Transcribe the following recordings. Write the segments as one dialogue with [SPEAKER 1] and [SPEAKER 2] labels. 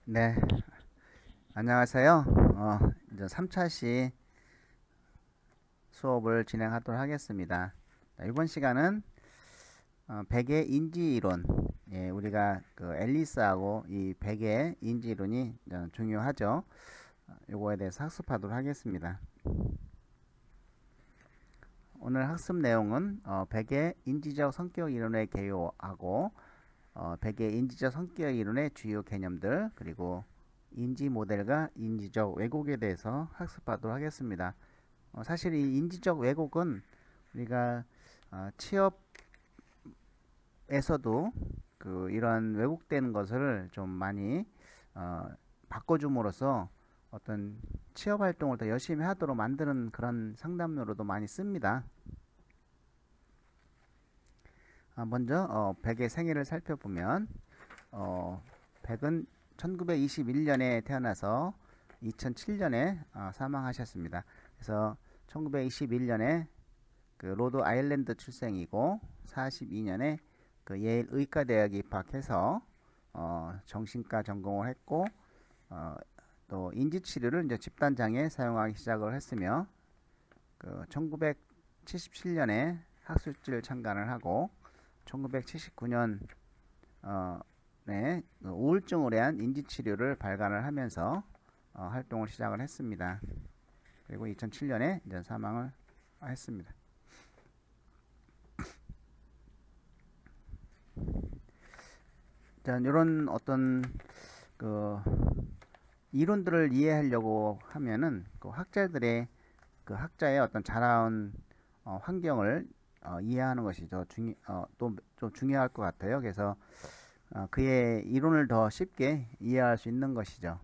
[SPEAKER 1] 네, 안녕하세요. 이제 3차시 수업을 진행하도록 하겠습니다. 자, 이번 시간은 백의 인지 이론, 우리가 그 앨리스하고 이 백의 인지 이론이 중요하죠. 요거에 대해서 학습하도록 하겠습니다. 오늘 학습 내용은 백의 인지적 성격 이론의 개요하고 백의 인지적 성격 이론의 주요 개념들, 그리고 인지 모델과 인지적 왜곡에 대해서 학습하도록 하겠습니다. 사실 이 인지적 왜곡은 우리가 취업에서도 이런 왜곡되는 것을 좀 많이 바꿔줌으로써 어떤 취업 활동을 더 열심히 하도록 만드는 그런 상담료로도 많이 씁니다. 먼저 백의 생애를 살펴보면 백은 1921년에 태어나서 2007년에 사망하셨습니다. 그래서 1921년에 그 로드 아일랜드 출생이고 42년에 그 예일 의과대학에 입학해서 정신과 전공을 했고 또 인지치료를 이제 집단장애 사용하기 시작을 했으며 그 1977년에 학술지를 창간을 하고 1979년 우울증으로 의한 인지치료를 발간을 하면서 활동을 시작을 했습니다. 그리고 2007년에 이제 사망을 했습니다. 자, 이런 어떤 그 이론들을 이해하려고 하면은 그 학자들의 그 학자의 어떤 자라온 환경을 이해하는 것이 또 좀 중요할 것 같아요. 그래서 그의 이론을 더 쉽게 이해할 수 있는 것이죠.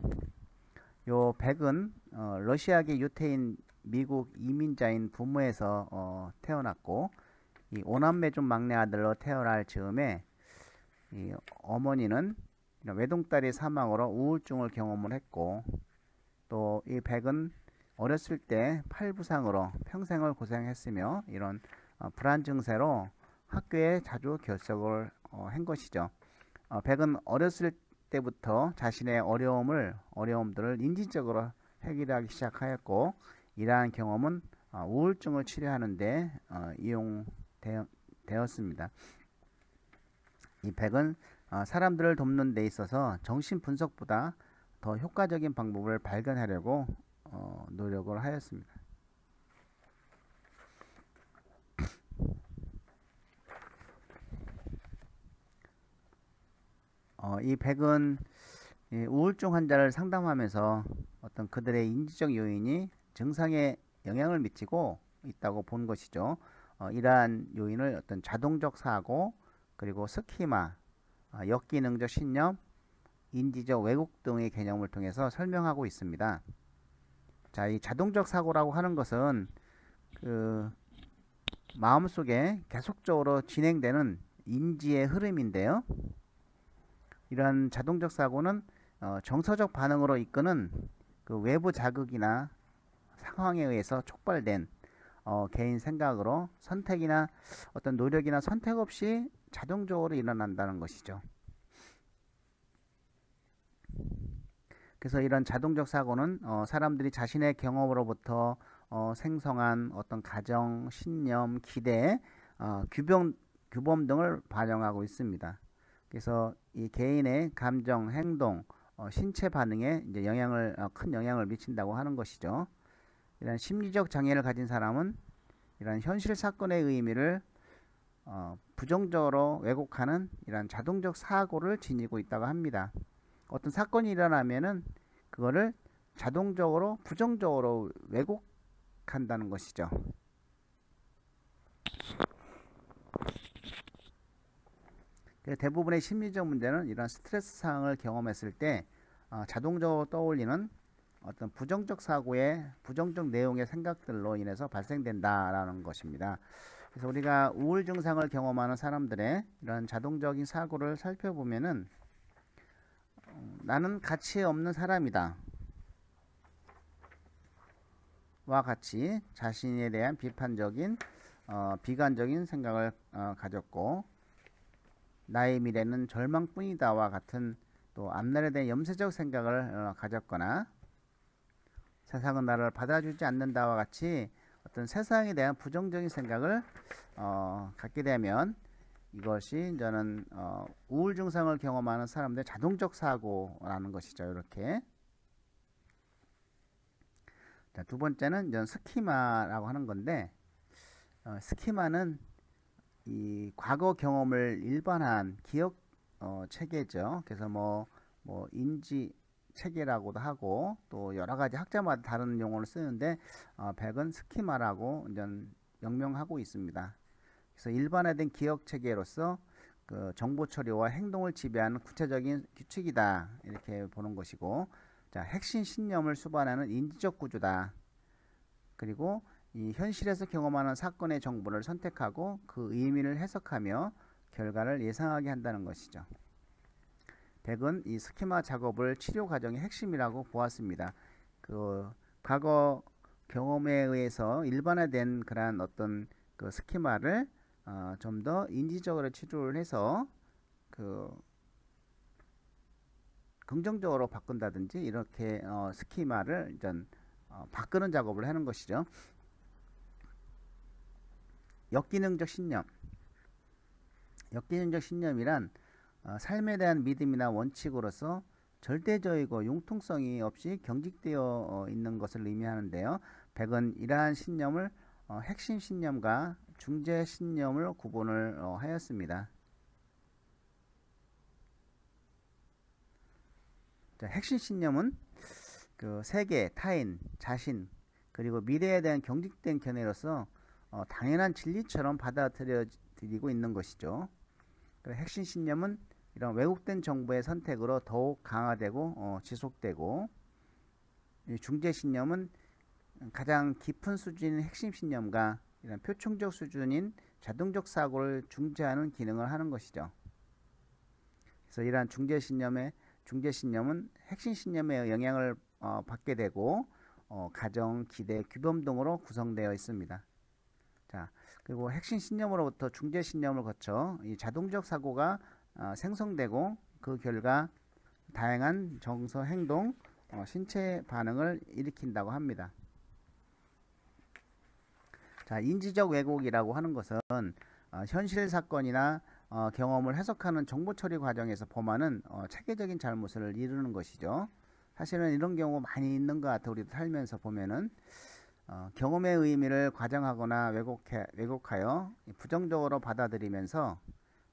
[SPEAKER 1] 요 백은 러시아계 유태인 미국 이민자인 부모에서 태어났고 이 오남매 중 막내 아들로 태어날 즈음에 이 어머니는 외동딸의 사망으로 우울증을 경험을 했고 또 이 백은 어렸을 때 팔 부상으로 평생을 고생했으며 이런 불안 증세로 학교에 자주 결석을 한 것이죠. 백은 어렸을 때부터 자신의 어려움들을 인지적으로 해결하기 시작하였고 이러한 경험은 우울증을 치료하는 데 이용되었습니다. 이 백은 사람들을 돕는 데 있어서 정신분석보다 더 효과적인 방법을 발견하려고 노력을 하였습니다. 이 백은 우울증 환자를 상담하면서 어떤 그들의 인지적 요인이 증상에 영향을 미치고 있다고 본 것이죠. 이러한 요인을 어떤 자동적 사고, 그리고 스키마, 역기능적 신념, 인지적 왜곡 등의 개념을 통해서 설명하고 있습니다. 자, 이 자동적 사고라고 하는 것은 그 마음속에 계속적으로 진행되는 인지의 흐름인데요. 이러한 자동적 사고는 정서적 반응으로 이끄는 그 외부 자극이나 상황에 의해서 촉발된 개인 생각으로 선택이나 어떤 노력이나 선택 없이 자동적으로 일어난다는 것이죠. 그래서 이런 자동적 사고는 사람들이 자신의 경험으로부터 생성한 어떤 가정, 신념, 기대, 규범 등을 반영하고 있습니다. 그래서 이 개인의 감정, 행동, 신체 반응에 이제 큰 영향을 미친다고 하는 것이죠. 이런 심리적 장애를 가진 사람은 이런 현실 사건의 의미를 부정적으로 왜곡하는 이런 자동적 사고를 지니고 있다고 합니다. 어떤 사건이 일어나면은 그거를 자동적으로 부정적으로 왜곡한다는 것이죠. 대부분의 심리적 문제는 이런 스트레스 상황을 경험했을 때 자동적으로 떠올리는 어떤 부정적 사고의 부정적 내용의 생각들로 인해서 발생된다라는 것입니다. 그래서 우리가 우울 증상을 경험하는 사람들의 이런 자동적인 사고를 살펴보면은 나는 가치 없는 사람이다 와 같이 자신에 대한 비판적인 비관적인 생각을 가졌고 나의 미래는 절망뿐이다와 같은 또 앞날에 대한 염세적 생각을 가졌거나 세상은 나를 받아주지 않는다와 같이 어떤 세상에 대한 부정적인 생각을 갖게 되면 이것이 저는 우울 증상을 경험하는 사람들의 자동적 사고라는 것이죠. 이렇게. 자, 두 번째는 이제 스키마라고 하는 건데, 스키마는 이 과거 경험을 일반화한 기억 체계죠. 그래서 뭐 인지 체계라고도 하고 또 여러 가지 학자마다 다른 용어를 쓰는데 백은 스키마라고 이제 명명하고 있습니다. 그래서 일반화된 기억 체계로서 그 정보 처리와 행동을 지배하는 구체적인 규칙이다 이렇게 보는 것이고, 자, 핵심 신념을 수반하는 인지적 구조다. 그리고 이 현실에서 경험하는 사건의 정보를 선택하고 그 의미를 해석하며 결과를 예상하게 한다는 것이죠. 백은 이 스키마 작업을 치료 과정의 핵심이라고 보았습니다. 그 과거 경험에 의해서 일반화된 그러한 어떤 그 스키마를 좀 더 인지적으로 치료를 해서 그 긍정적으로 바꾼다든지 이렇게 스키마를 전 바꾸는 작업을 하는 것이죠. 역기능적 신념. 역기능적 신념이란 삶에 대한 믿음이나 원칙으로서 절대적이고 융통성이 없이 경직되어 있는 것을 의미하는데요. 백은 이러한 신념을 핵심 신념과 중재 신념을 구분을 하였습니다. 자, 핵심 신념은 그 세계, 타인, 자신, 그리고 미래에 대한 경직된 견해로서 당연한 진리처럼 받아들여지고 있는 것이죠. 핵심 신념은 이런 왜곡된 정보의 선택으로 더욱 강화되고 지속되고, 이 중재 신념은 가장 깊은 수준인 핵심 신념과 이런 표층적 수준인 자동적 사고를 중재하는 기능을 하는 것이죠. 그래서 이러한 중재 신념은 핵심 신념에 영향을 받게 되고 가정, 기대, 규범 등으로 구성되어 있습니다. 자, 그리고 핵심 신념으로부터 중재 신념을 거쳐 이 자동적 사고가 생성되고 그 결과 다양한 정서, 행동, 신체 반응을 일으킨다고 합니다. 자, 인지적 왜곡이라고 하는 것은 현실 사건이나 경험을 해석하는 정보 처리 과정에서 범하는 체계적인 잘못을 이루는 것이죠. 사실은 이런 경우 많이 있는 것 같아요. 우리도 살면서 보면은 경험의 의미를 과장하거나 왜곡하여 부정적으로 받아들이면서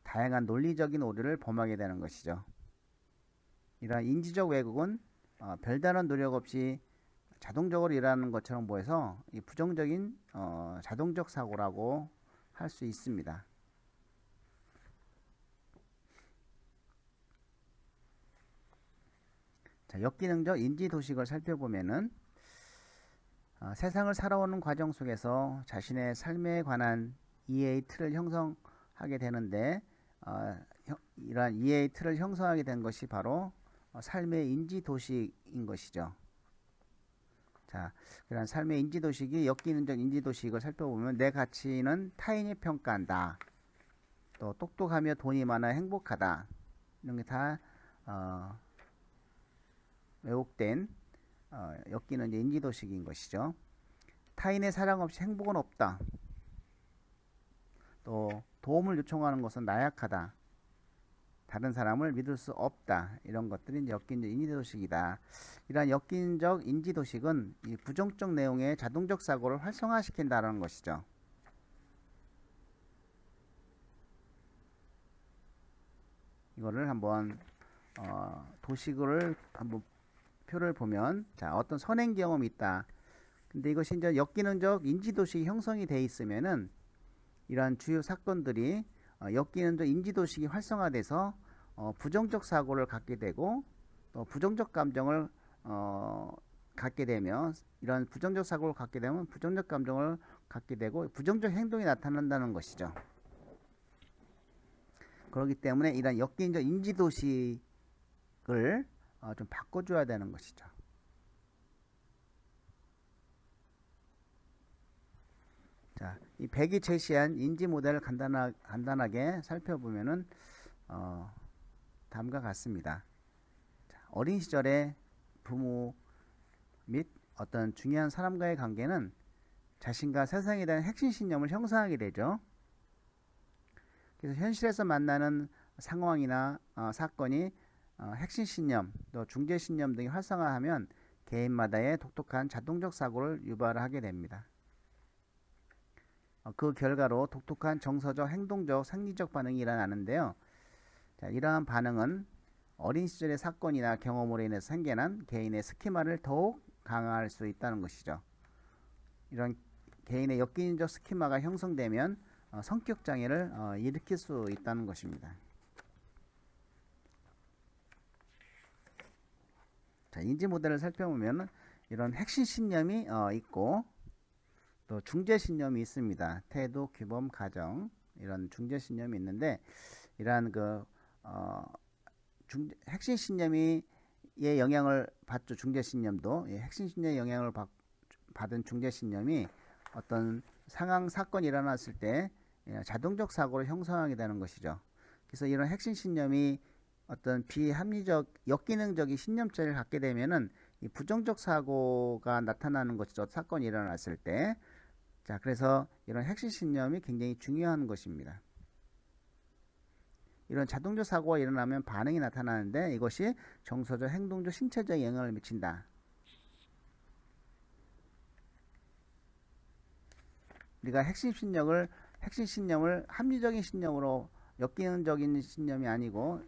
[SPEAKER 1] 다양한 논리적인 오류를 범하게 되는 것이죠. 이러한 인지적 왜곡은 별다른 노력 없이 자동적으로 일어나는 것처럼 보여서 이 부정적인 자동적 사고라고 할 수 있습니다. 자, 역기능적 인지도식을 살펴보면은 세상을 살아오는 과정 속에서 자신의 삶에 관한 이해의 틀을 형성하게 되는데 이러한 이해의 틀을 형성하게 된 것이 바로 삶의 인지도식인 것이죠. 자, 그런 삶의 인지도식이 역기능적 인지도식을 살펴보면 내 가치는 타인이 평가한다. 또 똑똑하며 돈이 많아 행복하다. 이런 게 다 왜곡된 역기능적 인지도식인 것이죠. 타인의 사랑 없이 행복은 없다. 또 도움을 요청하는 것은 나약하다. 다른 사람을 믿을 수 없다. 이런 것들이 역기능적 인지도식이다. 이러한 역기능적 인지도식은 이 부정적 내용의 자동적 사고를 활성화시킨다는 것이죠. 이거를 한번 도식을 한번 표를 보면, 자, 어떤 선행 경험이 있다. 근데 이것이 이제 역기능적 인지도식이 형성이 되어 있으면은 이러한 주요 사건들이 역기능적 인지도식이 활성화돼서 부정적 사고를 갖게 되고 또 부정적 감정을 갖게 되면, 이런 부정적 사고를 갖게 되면 부정적 감정을 갖게 되고 부정적 행동이 나타난다는 것이죠. 그렇기 때문에 이런 역기능적 인지도식을 좀 바꿔줘야 되는 것이죠. 자, 이 백이 제시한 인지 모델을 간단하게 살펴보면은 다음과 같습니다. 어린 시절에 부모 및 어떤 중요한 사람과의 관계는 자신과 세상에 대한 핵심 신념을 형성하게 되죠. 그래서 현실에서 만나는 상황이나 사건이 핵심 신념, 또 중재 신념 등이 활성화하면 개인마다의 독특한 자동적 사고를 유발하게 됩니다. 그 결과로 독특한 정서적, 행동적, 생리적 반응이 일어나는데요. 자, 이러한 반응은 어린 시절의 사건이나 경험으로 인해서 생겨난 개인의 스키마를 더욱 강화할 수 있다는 것이죠. 이런 개인의 역기능적 스키마가 형성되면 성격 장애를 일으킬 수 있다는 것입니다. 자, 인지 모델을 살펴보면 이런 핵심 신념이 있고 또 중재 신념이 있습니다. 태도, 규범, 가정 이런 중재 신념이 있는데 이러한 핵심 신념이 의 영향을 받죠. 중재 신념도 핵심 신념의 영향을 받은 중재 신념이 어떤 상황 사건이 일어났을 때 자동적 사고를 형성하게 되는 것이죠. 그래서 이런 핵심 신념이 어떤 비합리적 역기능적인 신념체를 갖게 되면은 이 부정적 사고가 나타나는 것이죠. 사건이 일어났을 때. 자, 그래서 이런 핵심 신념이 굉장히 중요한 것입니다. 이런 자동적 사고가 일어나면 반응이 나타나는데 이것이 정서적, 행동적, 신체적 영향을 미친다. 우리가 핵심 신념을 합리적인 신념으로 역기능적인 신념이 아니고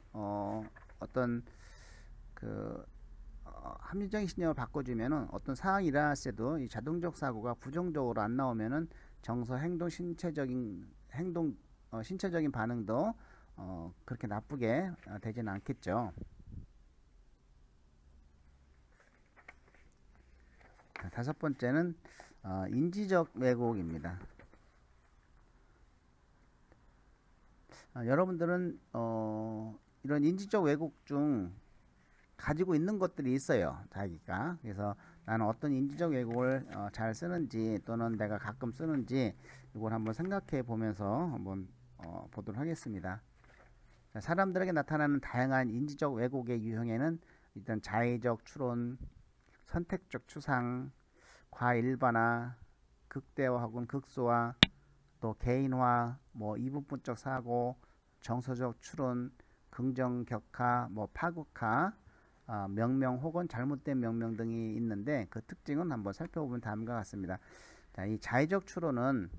[SPEAKER 1] 어떤 합리적인 신념을 바꿔주면은 어떤 상황이 일어났을 때도 이 자동적 사고가 부정적으로 안 나오면은 정서, 행동, 신체적인 반응도 그렇게 나쁘게 되지는 않겠죠. 다섯 번째는 인지적 왜곡입니다. 여러분들은 이런 인지적 왜곡 중 가지고 있는 것들이 있어요. 자기가. 그래서 나는 어떤 인지적 왜곡을 잘 쓰는지 또는 내가 가끔 쓰는지 이걸 한번 생각해 보면서 한번 보도록 하겠습니다. 사람들에게 나타나는 다양한 인지적 왜곡의 유형에는 일단 자의적 추론, 선택적 추상, 과일반화, 극대화 혹은 극소화, 또 개인화, 이분법적 사고, 정서적 추론, 긍정격화, 파국화, 명명 혹은 잘못된 명명 등이 있는데 그 특징은 한번 살펴보면 다음과 같습니다. 자, 이 자의적 추론은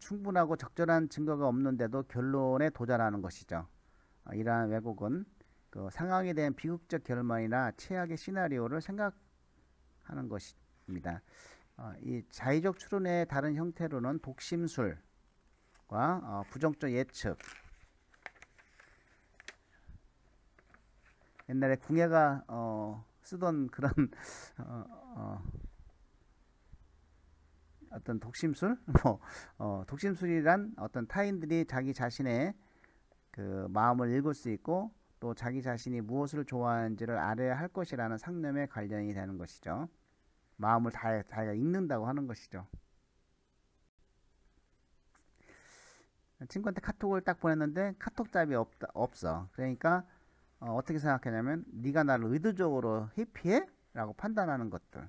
[SPEAKER 1] 충분하고 적절한 증거가 없는데도 결론에 도달하는 것이죠. 이러한 왜곡은 그 상황에 대한 비극적 결말이나 최악의 시나리오를 생각하는 것입니다. 이 자의적 추론의 다른 형태로는 독심술과 부정적 예측, 옛날에 궁예가 쓰던 그런 어떤 독심술, 독심술이란 어떤 타인들이 자기 자신의 그 마음을 읽을 수 있고 또 자기 자신이 무엇을 좋아하는지를 알아야 할 것이라는 상념에 관련이 되는 것이죠. 마음을 자기가 읽는다고 하는 것이죠. 친구한테 카톡을 딱 보냈는데 카톡답이 없어. 그러니까 어떻게 생각하냐면 네가 나를 의도적으로 회피해? 라고 판단하는 것들.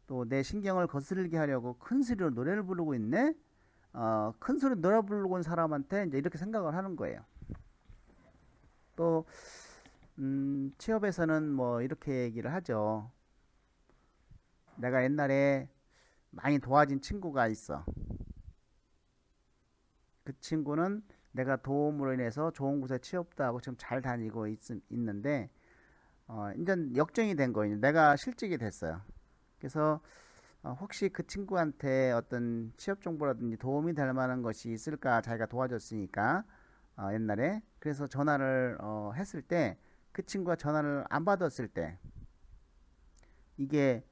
[SPEAKER 1] 또 내 신경을 거스르게 하려고 큰 소리로 노래를 부르고 있네? 큰 소리로 노래 부르고 있는 사람한테 이제 이렇게 생각을 하는 거예요. 또 취업에서는 이렇게 얘기를 하죠. 내가 옛날에 많이 도와진 친구가 있어. 그 친구는 내가 도움으로 인해서 좋은 곳에 취업도 하고 지금 잘 다니고 있는데 이제 역정이 된 거예요. 내가 실직이 됐어요. 그래서 혹시 그 친구한테 어떤 취업 정보라든지 도움이 될 만한 것이 있을까 자기가 도와줬으니까 옛날에 그래서 전화를 했을 때 그 친구가 전화를 안 받았을 때 이게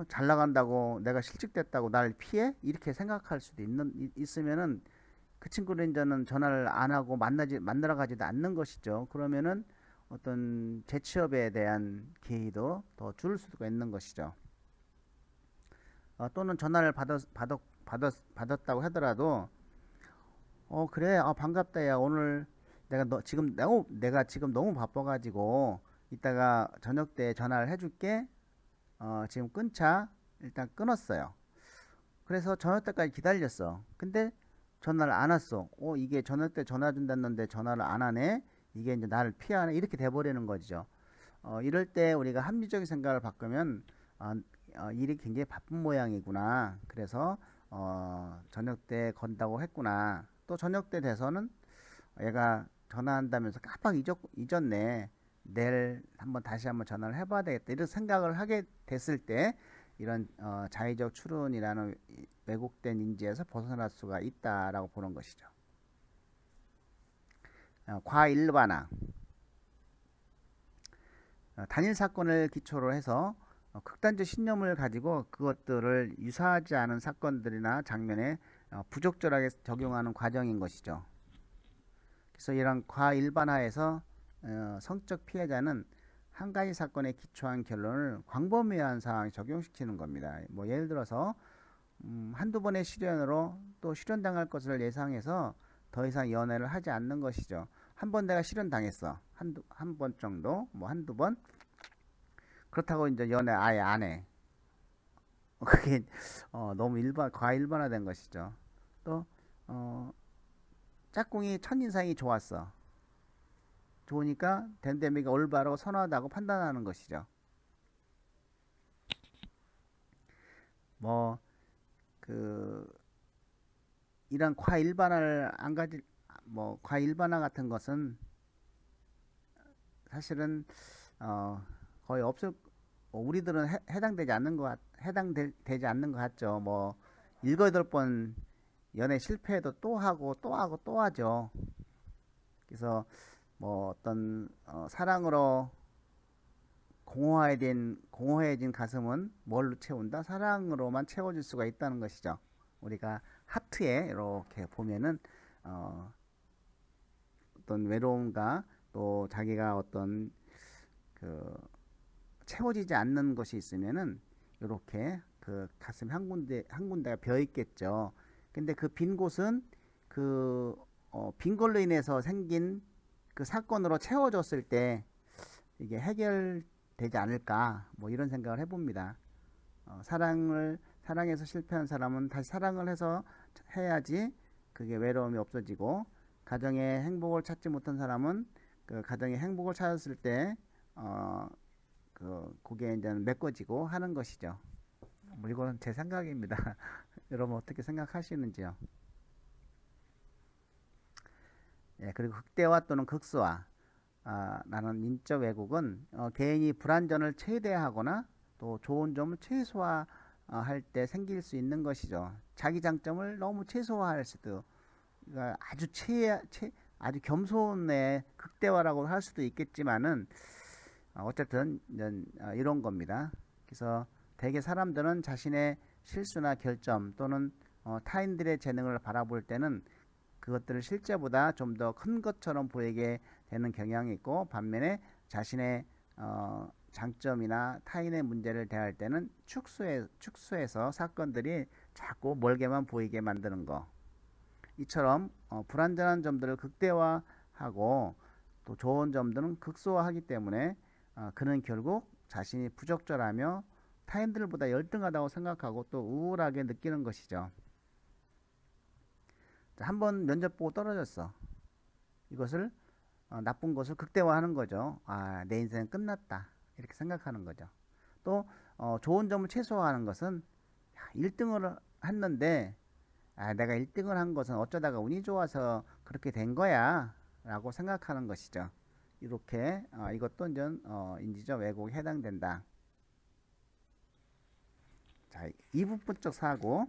[SPEAKER 1] 잘 나간다고 내가 실직됐다고 날 피해? 이렇게 생각할 수도 있으면은 그 친구는 이제는 전화를 안 하고 만나러 가지도 않는 것이죠. 그러면은 어떤 재취업에 대한 기회도 더 줄 수가 있는 것이죠. 또는 전화를 받았다고 하더라도 그래 반갑다 야 오늘 내가 지금 너무 바빠가지고 이따가 저녁 때 전화를 해줄게. 지금 끊자. 일단 끊었어요. 그래서 저녁 때까지 기다렸어. 근데 전화를 안 왔어. 이게 저녁 때 전화 준다는데 전화를 안 하네. 이게 이제 나를 피하네. 이렇게 돼버리는 거죠. 이럴 때 우리가 합리적인 생각을 바꾸면 일이 굉장히 바쁜 모양이구나. 그래서 저녁 때 건다고 했구나. 또 저녁 때 돼서는 얘가 전화한다면서 깜빡 잊었네. 내일 다시 한번 전화를 해봐야 되겠다. 이런 생각을 하게 됐을 때 이런 자의적 추론이라는 왜곡된 인지에서 벗어날 수가 있다라고 보는 것이죠. 과일반항. 단일 사건을 기초로 해서 극단적 신념을 가지고 그것들을 유사하지 않은 사건들이나 장면에 부적절하게 적용하는 과정인 것이죠. 그래서 이런 과일반화에서 성적 피해자는 한 가지 사건에 기초한 결론을 광범위한 상황에 적용시키는 겁니다. 뭐 예를 들어서 한두 번의 실연으로 또 실연당할 것을 예상해서 더 이상 연애를 하지 않는 것이죠. 한 번 내가 실연당했어. 한 번 정도, 뭐 한두 번. 그렇다고 이제 연애 아예 안 해. 그게 너무 과일반화된 것이죠. 또 짝꿍이 첫인상이 좋았어. 좋으니까 댐댐이가 올바르고 선호하다고 판단하는 것이죠. 뭐 이런 과일반화를 안 가질 과일반화 같은 것은 사실은 거의 없을 우리들은 해당되지 않는 해당되지 않는 것 같죠. 뭐 7, 8번 연애 실패해도 또 하고 또 하고 또 하죠. 그래서 뭐 어떤 사랑으로 공허해진 가슴은 뭘로 채운다? 사랑으로만 채워질 수가 있다는 것이죠. 우리가 하트에 이렇게 보면은 어떤 외로움과 또 자기가 어떤 채워지지 않는 것이 있으면은 이렇게 가슴 한 군데가 비어 있겠죠. 근데 그 빈 곳은 빈 걸로 인해서 생긴 그 사건으로 채워졌을 때 이게 해결되지 않을까, 뭐 이런 생각을 해봅니다. 사랑해서 실패한 사람은 다시 사랑을 해야지 그게 외로움이 없어지고, 가정의 행복을 찾지 못한 사람은 그 가정의 행복을 찾았을 때 그게 이제 메꿔지고 하는 것이죠. 뭐 이거는 제 생각입니다. 여러분 어떻게 생각하시는지요? 예, 그리고 극대화 또는 극소화. 라는 인적 왜곡은 개인이 불완전을 최대화하거나 또 좋은 점을 최소화할 때 생길 수 있는 것이죠. 자기 장점을 너무 최소화할 수도, 그러니까 아주 겸손의 극대화라고 할 수도 있겠지만은 어쨌든 이런 겁니다. 그래서 대개 사람들은 자신의 실수나 결점 또는 타인들의 재능을 바라볼 때는 그것들을 실제보다 좀 더 큰 것처럼 보이게 되는 경향이 있고, 반면에 자신의 장점이나 타인의 문제를 대할 때는 축소해서 사건들이 자꾸 멀게만 보이게 만드는 거. 이처럼 불완전한 점들을 극대화하고 또 좋은 점들은 극소화하기 때문에 그는 결국 자신이 부적절하며 타인들보다 열등하다고 생각하고 또 우울하게 느끼는 것이죠. 한번 면접 보고 떨어졌어. 이것을 나쁜 것을 극대화하는 거죠. 내 인생은 끝났다, 이렇게 생각하는 거죠. 또 좋은 점을 최소화하는 것은 1등을 했는데 내가 1등을 한 것은 어쩌다가 운이 좋아서 그렇게 된 거야 라고 생각하는 것이죠. 이렇게 이것도 이제 인지적 왜곡에 해당된다. 자, 이부분적 사고.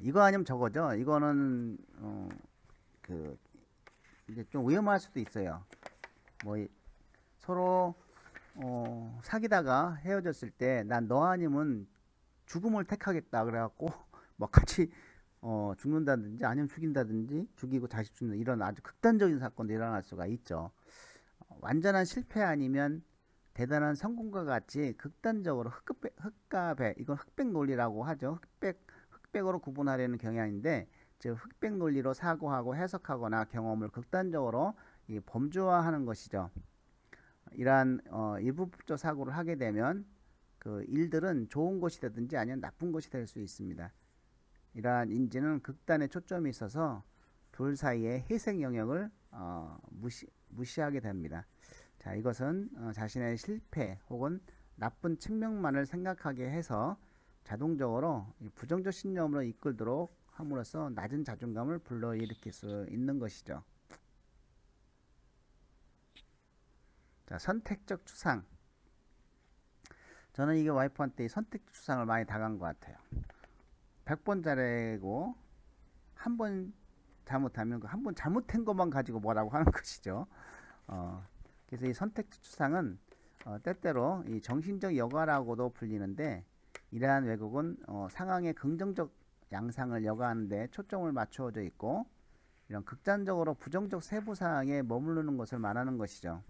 [SPEAKER 1] 이거 아니면 저거죠. 이거는 이제 좀 위험할 수도 있어요. 뭐 서로 사귀다가 헤어졌을 때 난 너 아니면 죽음을 택하겠다 그래갖고 뭐 같이 죽는다든지 아니면 죽인다든지, 죽이고 다시 죽는, 이런 아주 극단적인 사건도 일어날 수가 있죠. 완전한 실패 아니면 대단한 성공과 같이 극단적으로 흑과 배, 이건 흑백 논리라고 하죠. 흑백으로 구분하려는 경향인데, 즉 흑백 논리로 사고하고 해석하거나 경험을 극단적으로 범주화하는 것이죠. 이러한 일부분적 사고를 하게 되면 그 일들은 좋은 것이 되든지 아니면 나쁜 것이 될 수 있습니다. 이러한 인지는 극단의 초점이 있어서 둘 사이의 희생 영역을 무시하게 됩니다. 자, 이것은 자신의 실패 혹은 나쁜 측면만을 생각하게 해서 자동적으로 부정적 신념으로 이끌도록 함으로써 낮은 자존감을 불러일으킬 수 있는 것이죠. 자, 선택적 추상. 저는 이게 와이프한테 선택적 추상을 많이 당한 것 같아요. 100번 잘하고 한 번 잘못하면 한 번 잘못한 것만 가지고 뭐라고 하는 것이죠. 그래서 이 선택적 추상은 때때로 이 정신적 여과라고도 불리는데, 이러한 왜곡은 상황의 긍정적 양상을 여과하는 데 초점을 맞추어져 있고, 이런 극단적으로 부정적 세부 사항에 머무르는 것을 말하는 것이죠.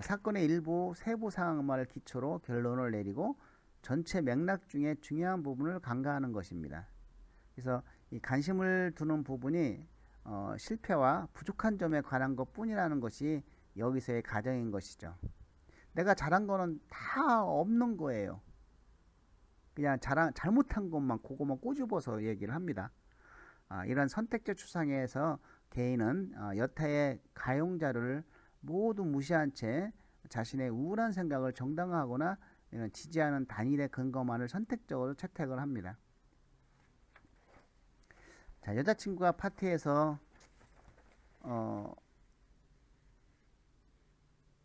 [SPEAKER 1] 사건의 일부 세부 사항만을 기초로 결론을 내리고 전체 맥락 중에 중요한 부분을 간과하는 것입니다. 그래서 이 관심을 두는 부분이 실패와 부족한 점에 관한 것 뿐이라는 것이 여기서의 가정인 것이죠. 내가 잘한 거는 다 없는 거예요. 그냥 잘못한 것만 그거만 꼬집어서 얘기를 합니다. 이런 선택적 추상에서 개인은 여타의 가용자를 모두 무시한 채 자신의 우울한 생각을 정당화하거나 이런 지지하는 단일의 근거만을 선택적으로 채택을 합니다. 자, 여자친구가 파티에서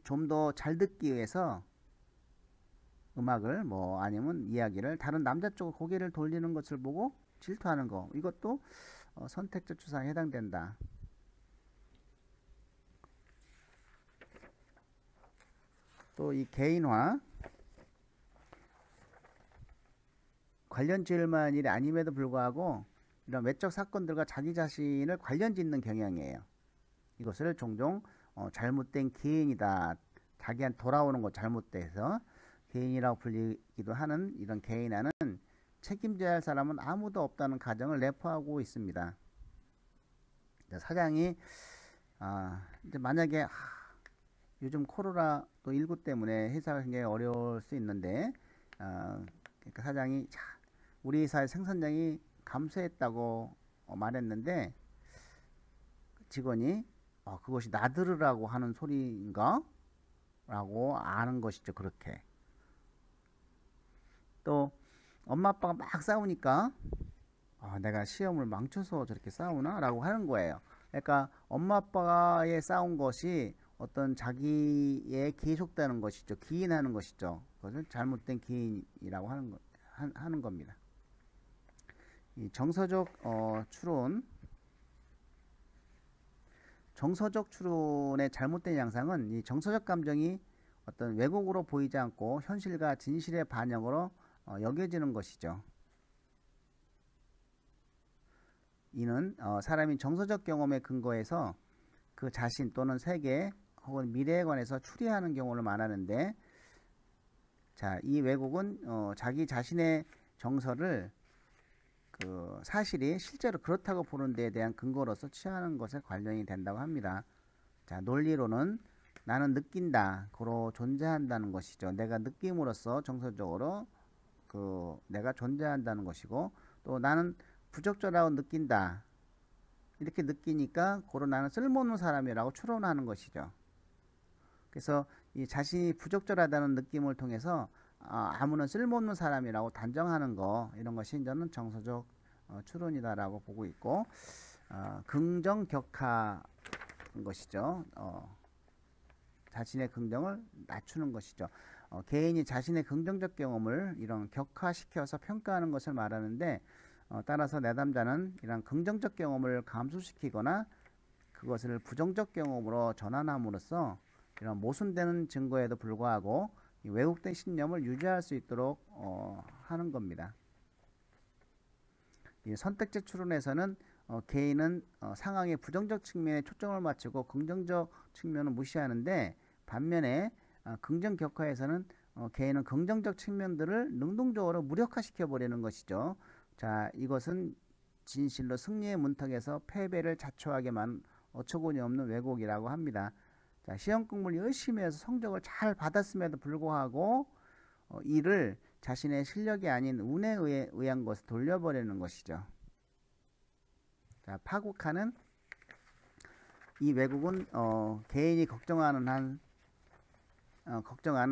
[SPEAKER 1] 좀 더 잘 듣기 위해서 음악을 아니면 이야기를 다른 남자 쪽으로 고개를 돌리는 것을 보고 질투하는 거, 이것도 선택적 추상에 해당된다. 또 이 개인화, 관련 지을 만한 일이 아님에도 불구하고 이런 외적 사건들과 자기 자신을 관련 짓는 경향이에요. 이것을 종종 잘못된 개인이다, 자기한테 돌아오는 거 잘못돼서 개인이라고 불리기도 하는 이런 개인화는 책임져야 할 사람은 아무도 없다는 가정을 내포하고 있습니다. 사장이 이제 만약에 요즘 코로나19 때문에 회사가 굉장히 어려울 수 있는데, 그러니까 사장이 우리 회사의 생산량이 감소했다고 말했는데, 직원이 그것이 나들으라고 하는 소리인가? 라고 아는 것이죠. 그렇게. 또 엄마 아빠가 막 싸우니까 내가 시험을 망쳐서 저렇게 싸우나? 라고 하는 거예요. 그러니까 엄마 아빠의 싸운 것이 어떤 자기의 계속되는 것이죠. 기인하는 것이죠. 그것을 잘못된 기인이라고 하는 겁니다. 이 정서적 추론, 정서적 추론의 잘못된 양상은 이 정서적 감정이 어떤 왜곡으로 보이지 않고 현실과 진실의 반영으로 여겨지는 것이죠. 이는 사람이 정서적 경험에 근거해서 그 자신 또는 세계 혹은 미래에 관해서 추리하는 경우를 말하는데, 자, 이 왜곡은 자기 자신의 정서를 그 사실이 실제로 그렇다고 보는 데에 대한 근거로서 취하는 것에 관련이 된다고 합니다. 자, 논리로는 나는 느낀다, 고로 존재한다는 것이죠. 내가 느낌으로써 정서적으로 내가 존재한다는 것이고, 또 나는 부적절하고 느낀다, 이렇게 느끼니까 고로 나는 쓸모없는 사람이라고 추론하는 것이죠. 그래서 이 자신이 부적절하다는 느낌을 통해서 아무런 쓸모없는 사람이라고 단정하는 거, 이런 것이 저는 정서적 추론이다라고 보고 있고, 긍정 격하인 것이죠. 자신의 긍정을 낮추는 것이죠. 개인이 자신의 긍정적 경험을 이런 격화시켜서 평가하는 것을 말하는데, 따라서 내담자는 이런 긍정적 경험을 감소시키거나 그것을 부정적 경험으로 전환함으로써 이런 모순되는 증거에도 불구하고 이 왜곡된 신념을 유지할 수 있도록 하는 겁니다. 이 선택적 추론에서는 개인은 상황의 부정적 측면에 초점을 맞추고 긍정적 측면을 무시하는데, 반면에 긍정 격화에서는 개인은 긍정적 측면들을 능동적으로 무력화시켜 버리는 것이죠. 자, 이것은 진실로 승리의 문턱에서 패배를 자초하게만 어처구니 없는 왜곡이라고 합니다. 자, 시험 공부를 열심히 해서 성적을 잘 받았음에도 불구하고 이를 자신의 실력이 아닌 운에 의한 것을 돌려버리는 것이죠. 자, 파국하는 이 왜곡은 개인이 걱정하는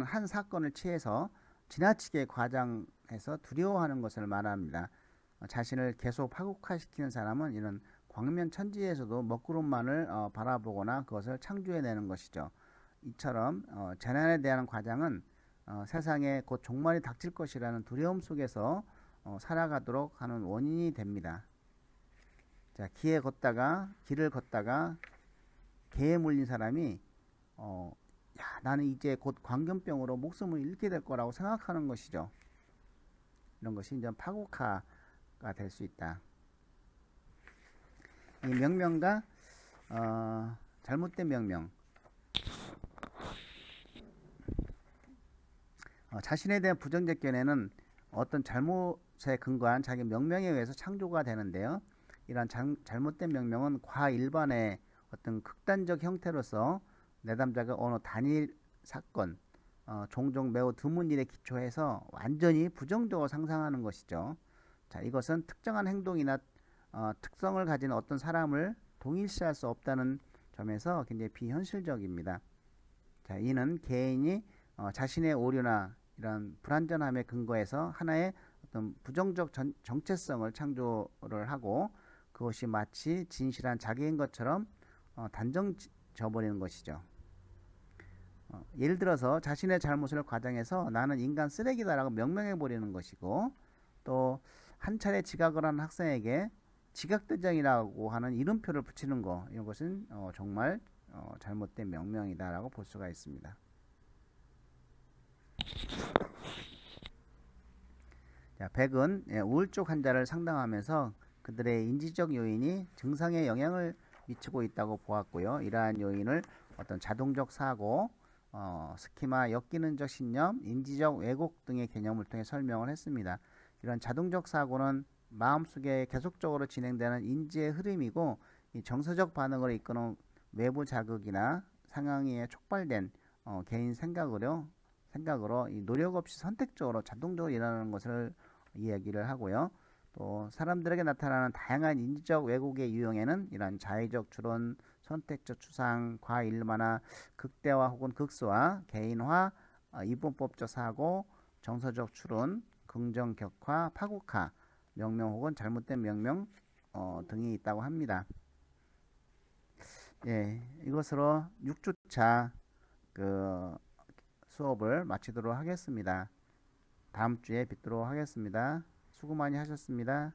[SPEAKER 1] 한 사건을 취해서 지나치게 과장해서 두려워하는 것을 말합니다. 자신을 계속 파국화시키는 사람은 이런 광면천지에서도 먹구름만을 바라보거나 그것을 창조해내는 것이죠. 이처럼 재난에 대한 과장은 세상에 곧 종말이 닥칠 것이라는 두려움 속에서 살아가도록 하는 원인이 됩니다. 자, 길을 걷다가 개에 물린 사람이 나는 이제 곧 광견병으로 목숨을 잃게 될 거라고 생각하는 것이죠. 이런 것이 이제 파국화가 될 수 있다. 이 명명과 잘못된 명명. 자신에 대한 부정적 견해는 어떤 잘못에 근거한 자기 명명에 의해서 창조가 되는데요. 이러한 잘못된 명명은 과일반의 어떤 극단적 형태로서 내담자가 어느 단일 사건, 종종 매우 드문 일에 기초해서 완전히 부정적으로 상상하는 것이죠. 자, 이것은 특정한 행동이나 특성을 가진 어떤 사람을 동일시할 수 없다는 점에서 굉장히 비현실적입니다. 자, 이는 개인이 자신의 오류나 이런 불완전함에 근거해서 하나의 어떤 부정적 정체성을 창조를 하고 그것이 마치 진실한 자기인 것처럼 단정져 버리는 것이죠. 예를 들어서 자신의 잘못을 과장해서 나는 인간 쓰레기다라고 명명해 버리는 것이고, 또 한 차례 지각을 한 학생에게 지각대장이라고 하는 이름표를 붙이는 거, 이런 것은 정말 잘못된 명명이다라고 볼 수가 있습니다. 자, 백은 우울증 환자를 상담하면서 그들의 인지적 요인이 증상에 영향을 미치고 있다고 보았고요. 이러한 요인을 어떤 자동적 사고, 스키마, 역기능적 신념, 인지적 왜곡 등의 개념을 통해 설명을 했습니다. 이런 자동적 사고는 마음속에 계속적으로 진행되는 인지의 흐름이고, 이 정서적 반응을 이끄는 외부 자극이나 상황에 촉발된 개인 생각으로 이 노력 없이 선택적으로 자동적으로 일어나는 것을 이야기를 하고요. 또 사람들에게 나타나는 다양한 인지적 왜곡의 유형에는 이러한 자의적 추론, 선택적 추상, 과일만화, 극대화 혹은 극소화, 개인화, 이분법적 사고, 정서적 추론, 긍정 격화, 파국화, 명명 혹은 잘못된 명명 등이 있다고 합니다. 예, 이것으로 6주차 그 수업을 마치도록 하겠습니다. 다음 주에 뵙도록 하겠습니다. 수고 많이 하셨습니다.